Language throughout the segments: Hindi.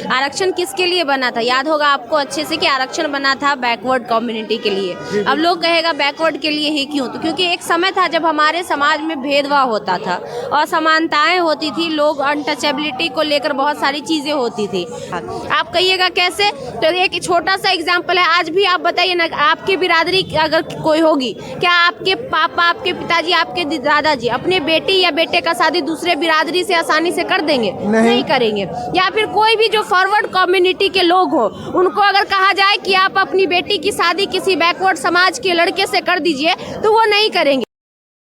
आरक्षण किसके लिए बना था? याद होगा आपको अच्छे से कि आरक्षण बना था बैकवर्ड कम्युनिटी के लिए। अब लोग कहेगा बैकवर्ड के लिए ही क्यों? तो क्योंकि एक समय था जब हमारे समाज में भेदभाव होता था, असमानताएं होती थी, लोग अनटचेबिलिटी को लेकर बहुत सारी चीजें होती थी। आप कहिएगा कैसे? तो एक छोटा सा एग्जाम्पल है। आज भी आप बताइए ना, आपकी बिरादरी अगर कोई होगी, क्या आपके पापा, आपके पिताजी, आपके दादाजी अपने बेटी या बेटे का शादी दूसरे बिरादरी से आसानी से कर देंगे? नहीं करेंगे। या फिर कोई भी जो फॉरवर्ड कम्युनिटी के लोग हो, उनको अगर कहा जाए कि आप अपनी बेटी की शादी किसी बैकवर्ड समाज के लड़के से कर दीजिए, तो वो नहीं करेंगे।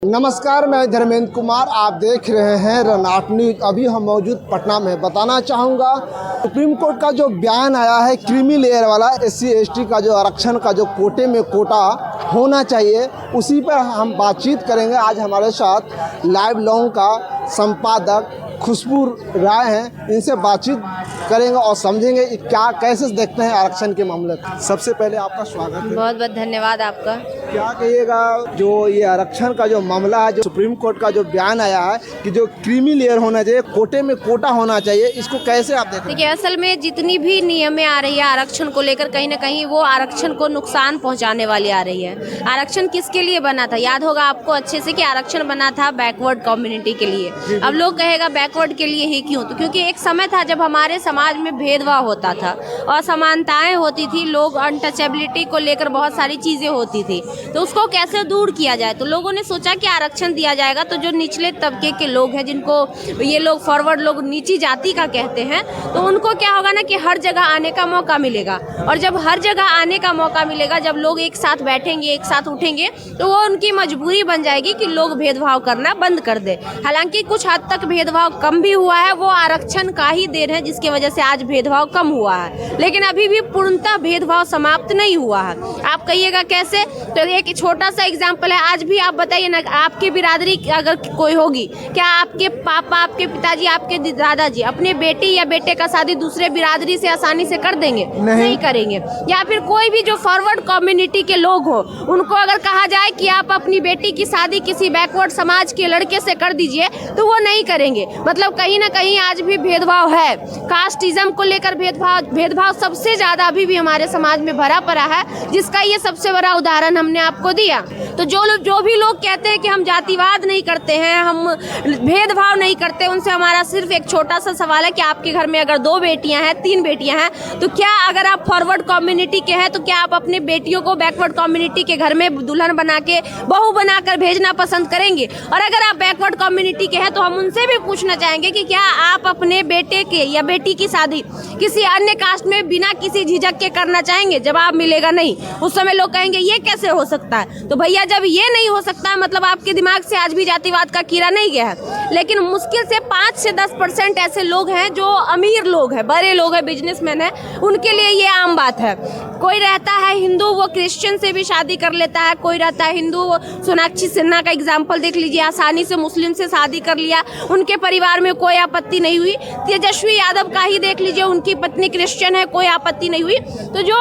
नमस्कार, मैं धर्मेंद्र कुमार, आप देख रहे हैं रनआउट न्यूज। अभी हम मौजूद पटना में। बताना चाहूँगा, सुप्रीम कोर्ट का जो बयान आया है क्रीमी लेयर वाला, SC ST का जो आरक्षण का जो कोटे में कोटा होना चाहिए, उसी पर हम बातचीत करेंगे। आज हमारे साथ लाइव लॉन्ग का संपादक खुशबू राय हैं, इनसे बातचीत करेंगे और समझेंगे क्या कैसे देखते हैं आरक्षण के मामले को। सबसे पहले आपका स्वागत है। बहुत बहुत धन्यवाद आपका। क्या कहिएगा, जो ये आरक्षण का जो मामला है, जो सुप्रीम कोर्ट का जो बयान आया है कि जो क्रीमी लेयर होना चाहिए, कोटे में कोटा होना चाहिए, इसको कैसे आप देखते हैं? देखिए, असल में जितनी भी नियमें आ रही है आरक्षण को लेकर, कहीं ना कहीं वो आरक्षण को नुकसान पहुंचाने वाली आ रही है। आरक्षण किसके लिए बना था? याद होगा आपको अच्छे से कि आरक्षण बना था बैकवर्ड कम्युनिटी के लिए। अब लोग कहेगा बैकवर्ड के लिए ही क्यों? तो क्योंकि एक समय था जब हमारे समाज में भेदभाव होता था, असमानताएं होती थी, लोग अनटचेबिलिटी को लेकर बहुत सारी चीजें होती थी। तो उसको कैसे दूर किया जाए? तो लोगों ने सोचा कि आरक्षण दिया जाएगा तो जो निचले तबके के लोग हैं, जिनको ये लोग फॉरवर्ड लोग नीची जाति का कहते हैं, तो उनको क्या होगा ना कि हर जगह आने का मौका मिलेगा। और जब हर जगह आने का मौका मिलेगा, जब लोग एक साथ बैठेंगे, एक साथ उठेंगे, तो वो उनकी मजबूरी बन जाएगी कि लोग भेदभाव करना बंद कर दे। हालांकि कुछ हद तक भेदभाव कम भी हुआ है, वो आरक्षण का ही देन है जिसकी वजह से आज भेदभाव कम हुआ है, लेकिन अभी भी पूर्णतः भेदभाव समाप्त नहीं हुआ है। आप कहिएगा कैसे? तो एक छोटा सा एग्जाम्पल है। आज भी आप बताइए ना, आपकी बिरादरी अगर कोई होगी, क्या आपके पापा, आपके पिताजी, आपके दादाजी अपने बेटी या बेटे का शादी दूसरे बिरादरी से आसानी से कर देंगे? नहीं करेंगे। या फिर कोई भी जो फॉरवर्ड कम्युनिटी के लोग हो, उनको अगर कहा जाए कि आप अपनी बेटी की शादी किसी बैकवर्ड समाज के लड़के से कर दीजिए, तो वो नहीं करेंगे। मतलब कहीं ना कहीं आज भी भेदभाव है। कास्टिज्म को लेकर भेदभाव सबसे ज्यादा अभी भी हमारे समाज में भरा पड़ा है, जिसका ये सबसे बड़ा उदाहरण हमने आपको दिया। तो जो भी लोग कहते हैं कि हम जातिवाद नहीं करते हैं, हम भेदभाव नहीं करते, उनसे हमारा सिर्फ एक छोटा सा सवाल है कि आपके घर में अगर 2 बेटियां हैं, 3 बेटियां हैं, तो क्या अगर आप फॉरवर्ड कम्युनिटी के हैं, तो क्या आप अपने बेटियों को बैकवर्ड कम्युनिटी के घर में दुल्हन बना के, बहू बनाकर भेजना पसंद करेंगे? और अगर आप बैकवर्ड कम्युनिटी के हैं, तो हम उनसे भी पूछना चाहेंगे कि क्या आप अपने बेटे के या बेटी की शादी किसी अन्य कास्ट में बिना किसी झिझक के करना चाहेंगे? जवाब मिलेगा नहीं। उस समय लोग कहेंगे ये कैसे हो सकता है? तो भैया, जब ये नहीं हो सकता है, मतलब आपके दिमाग से आज भी जातिवाद का कीड़ा नहीं गया है। लेकिन मुश्किल से 5 से 10% ऐसे लोग हैं जो अमीर लोग हैं, बड़े लोग हैं, बिजनेसमैन हैं, उनके लिए ये आम बात है। कोई रहता है हिंदू, वो क्रिश्चियन से भी शादी कर लेता है। कोई रहता है हिंदू, सोनाक्षी सिन्हा का एग्जाम्पल देख लीजिए, आसानी से मुस्लिम से शादी कर लिया, उनके परिवार में कोई आपत्ति नहीं हुई। तेजस्वी यादव का ही देख लीजिए, उनकी पत्नी क्रिश्चियन है, कोई आपत्ति नहीं हुई। तो जो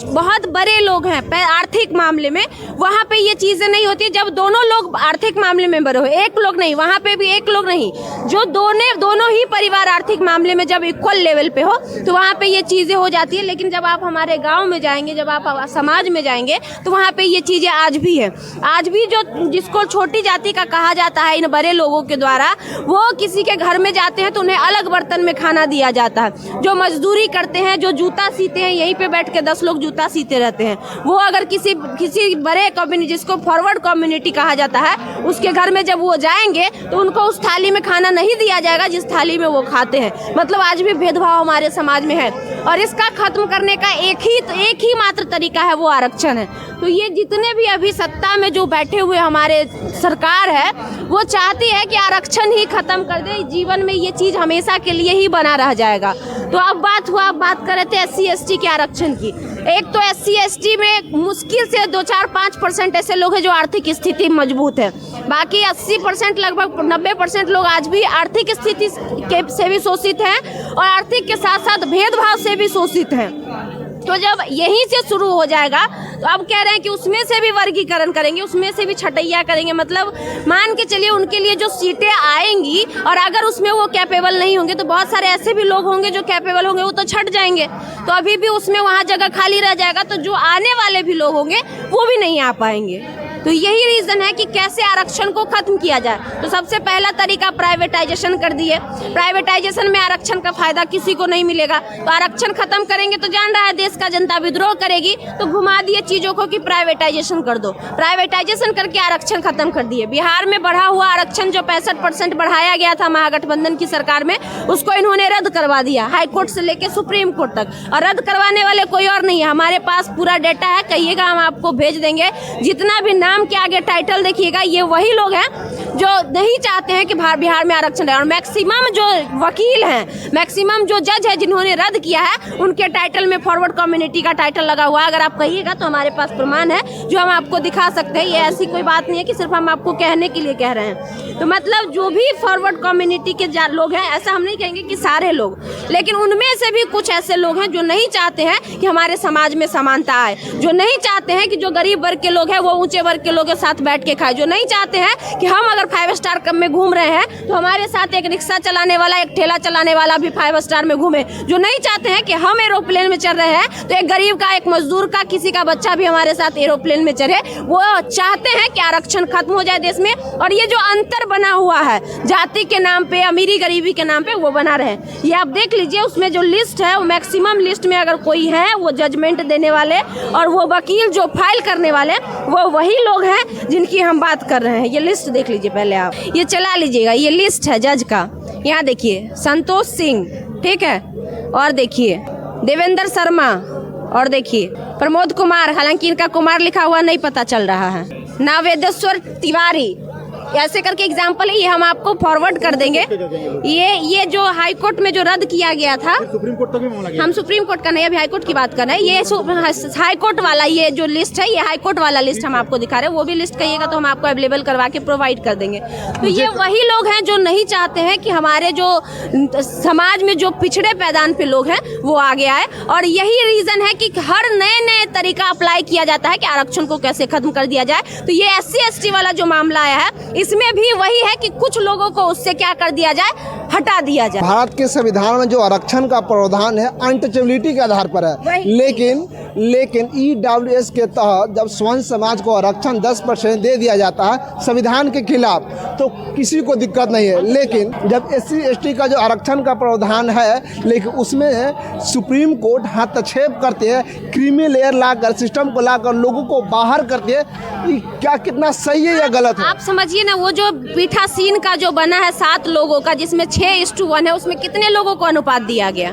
बहुत बड़े लोग हैं आर्थिक मामले में, वहाँ पे ये चीजें नहीं होती। जब दोनों लोग आर्थिक मामले में बड़े हो, एक लोग नहीं, वहाँ पे भी एक लोग नहीं, जो दोनों ही परिवार आर्थिक मामले में जब इक्वल लेवल पे हो, तो वहाँ पे ये चीजें हो जाती है। लेकिन जब आप हमारे गाँव में जाएंगे, जब आप समाज में जाएंगे, तो वहाँ पे ये चीजें आज भी है। आज भी जो जिसको छोटी जाति का कहा जाता है इन बड़े लोगों के द्वारा, वो किसी के घर में जाते हैं तो उन्हें अलग बर्तन में खाना दिया जाता है। जो मजदूरी करते हैं, जो जूता सीते हैं, यहीं पे बैठ के 10 लोग जूता सीते रहते हैं, वो अगर किसी बड़े कम्युनिटी, जिसको फॉरवर्ड कम्युनिटी कहा जाता है, उसके घर में जब वो जाएंगे, तो उनको उस थाली में खाना नहीं दिया जाएगा जिस थाली में वो खाते हैं। मतलब आज भी भेदभाव हमारे समाज में है, और इसका खत्म करने का एक ही मात्र तरीका है, वो आरक्षण है। तो ये जितने भी अभी सत्ता में जो बैठे हुए हमारे सरकार है, वो चाहती है कि आरक्षण ही खत्म कर दे। जीवन में ये चीज हमेशा के लिए ही बना रह जाएगा। तो अब बात कर रहे थे SC ST के आरक्षण की। एक तो SC ST में मुश्किल से 2-4-5% ऐसे लोग हैं जो आर्थिक स्थिति मजबूत है। बाकी 80% लगभग 90% लोग आज भी आर्थिक स्थिति से भी शोषित हैं, और आर्थिक के साथ साथ भेदभाव से भी शोषित हैं। तो जब यहीं से शुरू हो जाएगा तो अब कह रहे हैं कि उसमें से भी वर्गीकरण करेंगे, उसमें से भी छटैया करेंगे। मतलब मान के चलिए उनके लिए जो सीटें आएंगी और अगर उसमें वो कैपेबल नहीं होंगे तो बहुत सारे ऐसे भी लोग होंगे जो कैपेबल होंगे, वो तो छट जाएंगे, तो अभी भी उसमें वहाँ जगह खाली रह जाएगा, तो जो आने वाले भी लोग होंगे वो भी नहीं आ पाएंगे। तो यही रीज़न है कि कैसे आरक्षण को खत्म किया जाए। तो सबसे पहला तरीका प्राइवेटाइजेशन कर दिए। प्राइवेटाइजेशन में आरक्षण का फायदा किसी को नहीं मिलेगा, तो आरक्षण खत्म करेंगे तो जान रहा है देश का जनता विद्रोह करेगी, तो घुमा दिए चीज़ों को कि प्राइवेटाइजेशन कर दो। प्राइवेटाइजेशन करके आरक्षण खत्म कर दिए। बिहार में बढ़ा हुआ आरक्षण जो 65% बढ़ाया गया था महागठबंधन की सरकार में, उसको इन्होंने रद्द करवा दिया, हाई कोर्ट से लेके सुप्रीम कोर्ट तक। और रद्द करवाने वाले कोई और नहीं है, हमारे पास पूरा डेटा है, कहिएगा हम आपको भेज देंगे। जितना भी नाम के आगे टाइटल देखिएगा, ये वही लोग हैं जो नहीं चाहते हैं कि बिहार में आरक्षण है। और मैक्सिमम जो वकील हैं, मैक्सिमम जो जज है जिन्होंने रद्द किया है, उनके टाइटल में फॉरवर्ड कम्युनिटी का टाइटल लगा हुआ है। अगर आप कहिएगा तो हमारे पास प्रमाण है जो हम आपको दिखा सकते हैं। ये ऐसी कोई बात नहीं है कि सिर्फ हम आपको कहने के लिए कह रहे हैं। तो मतलब जो भी फॉरवर्ड कम्युनिटी के लोग हैं, ऐसा हम नहीं कहेंगे कि सारे लोग, लेकिन उनमें से भी कुछ ऐसे लोग हैं जो नहीं चाहते हैं कि हमारे समाज में समानता आए, जो नहीं चाहते हैं कि जो गरीब वर्ग के लोग हैं वो ऊंचे वर्ग के लोगों के साथ बैठ के खाए, जो नहीं चाहते हैं कि हम अगर 5 स्टार कम में घूम रहे हैं तो हमारे साथ एक रिक्शा चलाने वाला, एक ठेला चलाने वाला भी 5 स्टार में घूमे, जो नहीं चाहते हैं कि हम एरोप्लेन में चढ़ रहे हैं तो एक गरीब का, एक मजदूर का, किसी का बच्चा भी हमारे साथ एरोप्लेन में चढ़े। वो चाहते हैं कि आरक्षण खत्म हो जाए देश में। और ये जो अंतर बना हुआ है जाति के नाम पे, अमीरी गरीबी के नाम पे, वो बना रहे। ये आप देख लीजिए, उसमें जो लिस्ट है वो मैक्सिमम लिस्ट में अगर कोई है वो जजमेंट देने वाले और वो वकील जो फाइल करने वाले, वो वही लोग हैं जिनकी हम बात कर रहे हैं। ये लिस्ट देख लीजिए पहले, आप ये चला लीजिएगा, ये लिस्ट है जज का। यहाँ देखिए संतोष सिंह, ठीक है, और देखिए देवेंद्र शर्मा, और देखिए प्रमोद कुमार, हालांकि इनका कुमार लिखा हुआ नहीं पता चल रहा है, नावेदेश्वर तिवारी, ऐसे करके एग्जाम्पल है। ये हम आपको फॉरवर्ड कर देंगे। ये जो हाई कोर्ट में जो रद्द किया गया था, सुप्रीम कोर्ट तक भी मामला गया। हम सुप्रीम कोर्ट का नहीं, अभी हाई कोर्ट की बात कर रहे हैं। ये हाई कोर्ट वाला ये जो लिस्ट है, ये हाई कोर्ट वाला लिस्ट हम आपको दिखा रहे हैं। वो भी लिस्ट कहिएगा तो हम आपको अवेलेबल करवा के प्रोवाइड कर देंगे। तो ये वही लोग हैं जो नहीं चाहते हैं कि हमारे जो समाज में जो पिछड़े पैदान पे लोग हैं वो आगे आए। और यही रीजन है कि हर नए तरीका अप्लाई किया जाता है कि आरक्षण को कैसे खत्म कर दिया जाए। तो ये SC ST वाला जो मामला आया है, इसमें भी वही है कि कुछ लोगों को उससे क्या कर दिया जाए, हटा दिया जाए। भारत के संविधान में जो आरक्षण का प्रावधान है अनटचेबिलिटी के आधार पर है, लेकिन EWS के तहत जब स्वर्ण समाज को आरक्षण 10% दे दिया जाता है संविधान के खिलाफ, तो किसी को दिक्कत नहीं है। लेकिन जब SC ST का जो आरक्षण का प्रावधान है, लेकिन उसमें सुप्रीम कोर्ट हस्तक्षेप करते हैं, क्रीमी लेयर लाकर, सिस्टम को लाकर लोगों को बाहर करते हैं, क्या कितना सही है या गलत है? आप समझिए ना, वो जो पीठासीन का जो बना है 7 लोगों का, जिसमें 6:1 है, उसमें कितने लोगों को अनुपात दिया गया?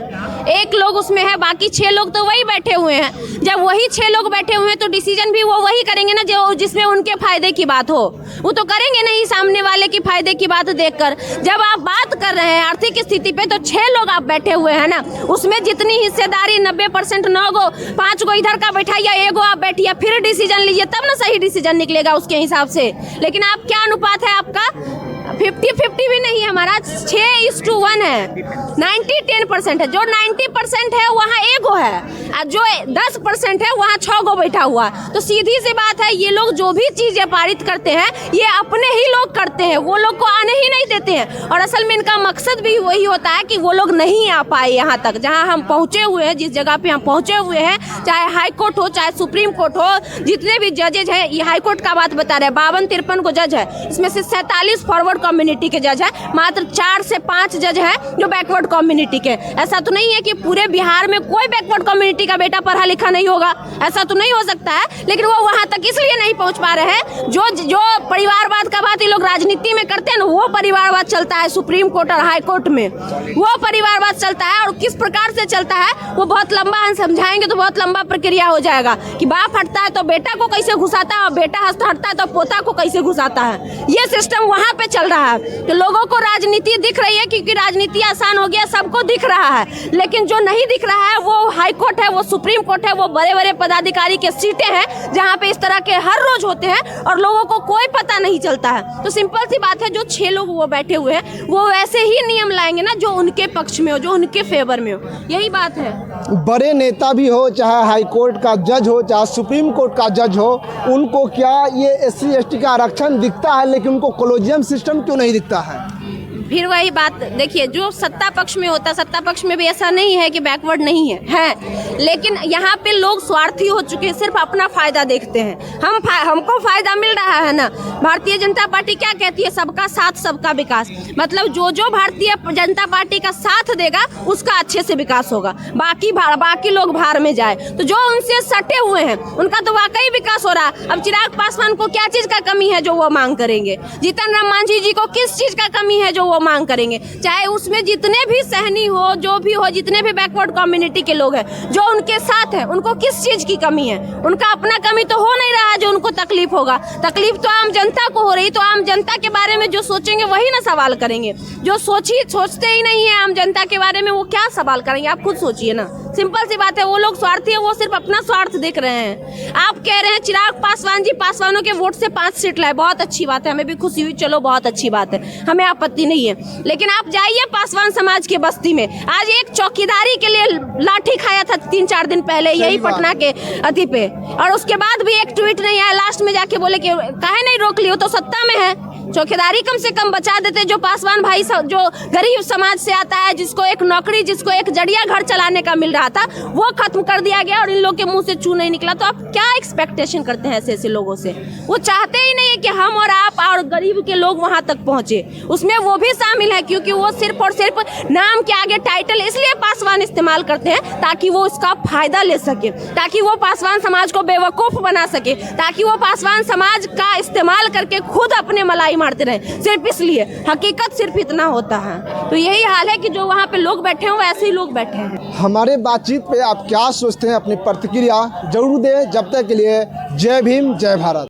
1 लोग उसमें है, बाकी 6 लोग तो वही बैठे हुए हैं। जब वही 6 लोग बैठे हुए हैं तो डिसीजन भी वो वही करेंगे ना जो जिसमें उनके फायदे की बात हो। वो तो करेंगे नहीं सामने वाले की फायदे की बात देखकर। जब आप बात कर रहे हैं आर्थिक स्थिति पे, तो 6 लोग आप बैठे हुए हैं ना, उसमें जितनी हिस्सेदारी 90% 9 गो, 5 गो इधर का बैठाइए, 1 गो आप बैठिए, फिर डिसीजन लीजिए, तब ना सही डिसीजन निकलेगा उसके हिसाब से। लेकिन आप क्या अनुपात है आपका? 50-50 भी नहीं है हमारा, 6:1 है। 90-10% है। जो 90% है वहाँ 1 गो है, और जो 10% है वहाँ 6 गो बैठा हुआ। तो सीधी सी बात है, ये लोग जो भी चीजें पारित करते हैं ये अपने ही लोग करते हैं, वो लोग को आने ही नहीं देते हैं। और असल में इनका मकसद भी वही होता है कि वो लोग नहीं आ पाए यहाँ तक जहाँ हम पहुँचे हुए हैं, जिस जगह पे हम पहुँचे हुए हैं, चाहे हाई कोर्ट हो चाहे सुप्रीम कोर्ट हो। जितने भी जजेज हैं, ये हाई कोर्ट का बात बता रहे हैं, 52-53 को जज है, इसमें से 47 फॉरवर्ड कम्युनिटी के जज है, मात्र 4 से 5 जज है जो बैकवर्ड कम्युनिटी के। ऐसा तो नहीं है कि पूरे बिहार में कोई बैकवर्ड कम्युनिटी का बेटा पढ़ा लिखा नहीं होगा, ऐसा तो नहीं हो सकता है। लेकिन वो वहां तक इसलिए नहीं पहुंच पा रहे हैं, जो परिवारवाद का बात ये लोग राजनीति में करते हैं ना, वो परिवारवाद चलता है सुप्रीम कोर्ट और हाई कोर्ट में, वो परिवारवाद चलता है। और किस प्रकार से चलता है वो बहुत लंबा, हम समझाएंगे तो बहुत लंबा प्रक्रिया हो जाएगा कि बाप हटता है तो बेटा को कैसे घुसाता है, और बेटा हटता है तो पोता को कैसे घुसाता है। ये सिस्टम वहां पे चल रहा रहा है। तो लोगों को राजनीति दिख रही है क्योंकि राजनीति आसान हो गया, सबको दिख रहा है। लेकिन जो नहीं दिख रहा है वो हाई कोर्ट है, वो सुप्रीम कोर्ट है, वो बड़े बड़े पदाधिकारी के सीटें हैं जहाँ पे इस तरह के हर रोज होते हैं और लोगों को कोई पता नहीं चलता है। तो सिंपल सी बात है, जो 6 लोग वो बैठे हुए हैं वो वैसे ही नियम लाएंगे ना जो उनके पक्ष में हो, जो उनके फेवर में हो। यही बात है। बड़े नेता भी हो, चाहे हाई कोर्ट का जज हो, चाहे सुप्रीम कोर्ट का जज हो, उनको क्या ये SC ST का आरक्षण दिखता है, लेकिन उनको कॉलेजियम सिस्टम क्यों नहीं दिखता है? फिर वही बात देखिए, जो सत्ता पक्ष में होता है, सत्ता पक्ष में भी ऐसा नहीं है कि बैकवर्ड नहीं है, लेकिन यहाँ पे लोग स्वार्थी हो चुके हैं, सिर्फ अपना फायदा देखते हैं। हमको फायदा मिल रहा है ना। भारतीय जनता पार्टी क्या कहती है? सबका साथ सबका विकास। मतलब जो भारतीय जनता पार्टी का साथ देगा उसका अच्छे से विकास होगा, बाकी लोग भार में जाए। तो जो उनसे सटे हुए हैं उनका तो वाकई विकास हो रहा है। अब चिराग पासवान को क्या चीज का कमी है जो वो मांग करेंगे? जीतन राम मांझी जी को किस चीज का कमी है जो वो मांग करेंगे? चाहे उसमें जितने भी सहनी हो, जो भी हो, जितने भी बैकवर्ड कम्युनिटी के लोग हैं जो उनके साथ हैं, उनको किस चीज की कमी है? उनका अपना कमी तो हो नहीं रहा है जो उनको तकलीफ होगा। तकलीफ तो आम जनता को हो रही। तो आम जनता के बारे में जो सोचेंगे वही ना सवाल करेंगे। जो सोचते ही नहीं है आम जनता के बारे में, वो क्या सवाल करेंगे? आप खुद सोचिए ना। सिंपल सी बात है, वो लोग स्वार्थी है, वो सिर्फ अपना स्वार्थ देख रहे हैं। आप कह रहे हैं चिराग पासवान जी पासवानों के वोट से 5 सीट लाए, बहुत अच्छी बात है, हमें भी खुशी हुई, चलो बहुत अच्छी बात है, हमें आपत्ति नहीं है। लेकिन आप जाइए पासवान समाज के बस्ती में, आज एक चौकीदारी के लिए लाठी खाया था 3-4 दिन पहले यही पटना के अति पे, और उसके बाद भी एक ट्वीट नहीं आया। लास्ट में जाके बोले कि काहे नहीं रोक लियो, तो सत्ता में है। चौकीदारी कम से कम बचा देते। जो पासवान भाई जो गरीब समाज से आता है, जिसको एक नौकरी, जिसको एक जड़िया घर चलाने का मिल रहा था, वो खत्म कर दिया गया और इन लोग के मुंह से चू नहीं निकला। तो आप क्या एक्सपेक्टेशन करते हैं ऐसे लोगों से? वो चाहते ही नहीं है कि हम और आप और गरीब के लोग वहां तक पहुंचे। उसमें वो भी शामिल है क्योंकि वो सिर्फ और सिर्फ नाम के आगे टाइटल इसलिए पासवान इस्तेमाल करते हैं ताकि वो इसका फायदा ले सके, ताकि वो पासवान समाज को बेवकूफ बना सके, ताकि वो पासवान समाज का इस्तेमाल करके खुद अपने मलाई मारते रहे। सिर्फ इसलिए, हकीकत सिर्फ इतना होता है। तो यही हाल है कि जो वहाँ पे लोग बैठे हैं वैसे ही लोग बैठे हैं। हमारे बातचीत पे आप क्या सोचते हैं? अपनी प्रतिक्रिया जरूर दें। जब तक के लिए जय भीम, जय भारत।